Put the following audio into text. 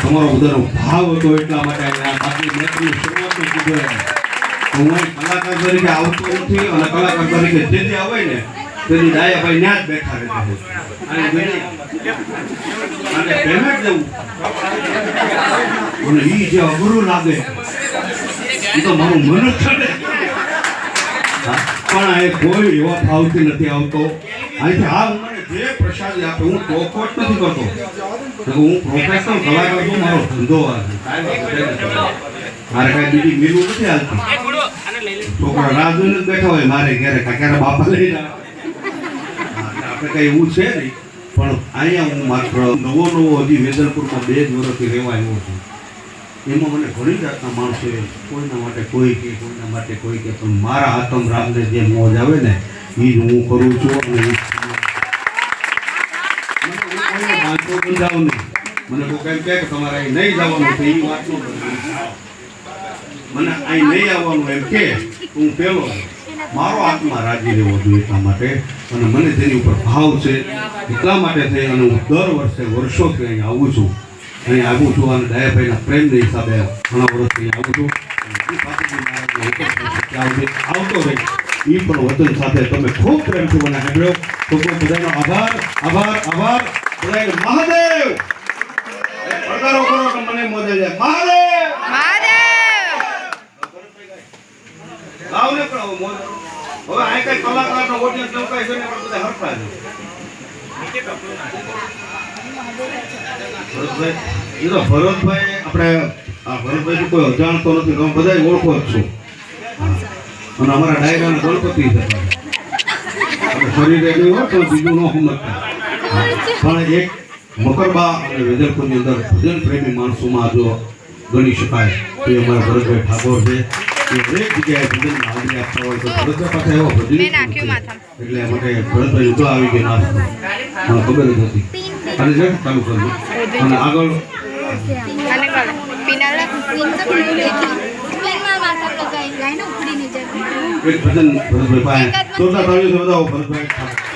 તમારો બધાનો ભાવ હતો એટલા માટે બાકી મેચની શરૂઆતનું કીધું હું કલાકાર તરીકે આવતો નથી અને કલાકાર તરીકે જે આવે ને તેની ડાયાભાઈ ત્યાં જ બેઠા રહેતા અને પેમેન્ટ દેવું અને એ જે અઘરું લાગે એ તો મારું મન જ ચડે પણ આ કોઈ એવા ભાવથી નથી આવતો અહીંથી આ મને જે પ્રસાદ આપે હું ચોખવટ નથી કરતો હું પ્રોફેશનલ કલાકાર છું મારો ધંધો મારે કાંઈ બીજી મિલવું નથી હાલતી છોકરા રાહ જોઈને જ બેઠા હોય મારે ક્યારે કાંઈ બાપા લઈને આપણે કઈ એવું છે નહીં પણ અહીંયા હું માત્ર નવો હજી વેદલપુરમાં 2 જ વર્ષથી રહેવા આવ્યો છું એમાં મને ઘણી જાતના માણસો કોઈના માટે કોઈ કે કોઈના માટે કોઈ કે પણ મારા આતમ રામને જે મોજ આવે ને એ જ હું કરું છું અને મને કોઈ એમ કહે કે તમારે અહીં નહીં જવાનું તો એ વાત મને અહીં નહીં આવવાનું એમ કે હું પહેલો મારો આત્મા રાજી રહેવો જોઈએ એટલા માટે અને મને તેની ઉપર ભાવ છે એટલા માટે થઈ અને હું દર વર્ષોથી અહીં આવું છું અહીં આવું છું અને દયાભાઈના પ્રેમના હિસાબે ઘણા વર્ષથી આવું છું આવતો રહે એ પણ વચન સાથે તમે ખૂબ પ્રેમથી મને સાંભળ્યો તો બધાનો આભાર આભાર આભાર બધાને મહાદેવ પડકારો કરો તો મને મોજે જાય મહાદેવ મહાદેવ લાવને પણ મોજ હવે આ કઈ કલાકારનો ઓડિયન્સ લવકાય છે ને પણ બધા હરખા છે ભરતભાઈ આપણે આ ભરતભાઈ કોઈ અજાણતો નથી તમે બધા ઓળખો જ છો અને અમારા ડાયરાના ગણપતિ છે શરીરે નહીં હોય તો બીજું ન સમજતા પણ એક મકરબા અને વેદલપુરની અંદર ભજન પ્રેમી માણસોમાં જો ગણી શકાય તો એ અમારા ભરતભાઈ ઠાકોર છે એ દરેક જગ્યાએ ભજનમાં હાજરી આપતા હોય તો ભરતભાઈ પાસે એવો ભજન એટલે માટે ભરતભાઈ ઉભા આવી ગયા નાસ્તો મને ખબર જ હતી અને જે ચાલુ કરજો અને આગળ એક ભજન ભરતભાઈ પાસે જોરદાર તાળીઓ બતાવો ભરતભાઈ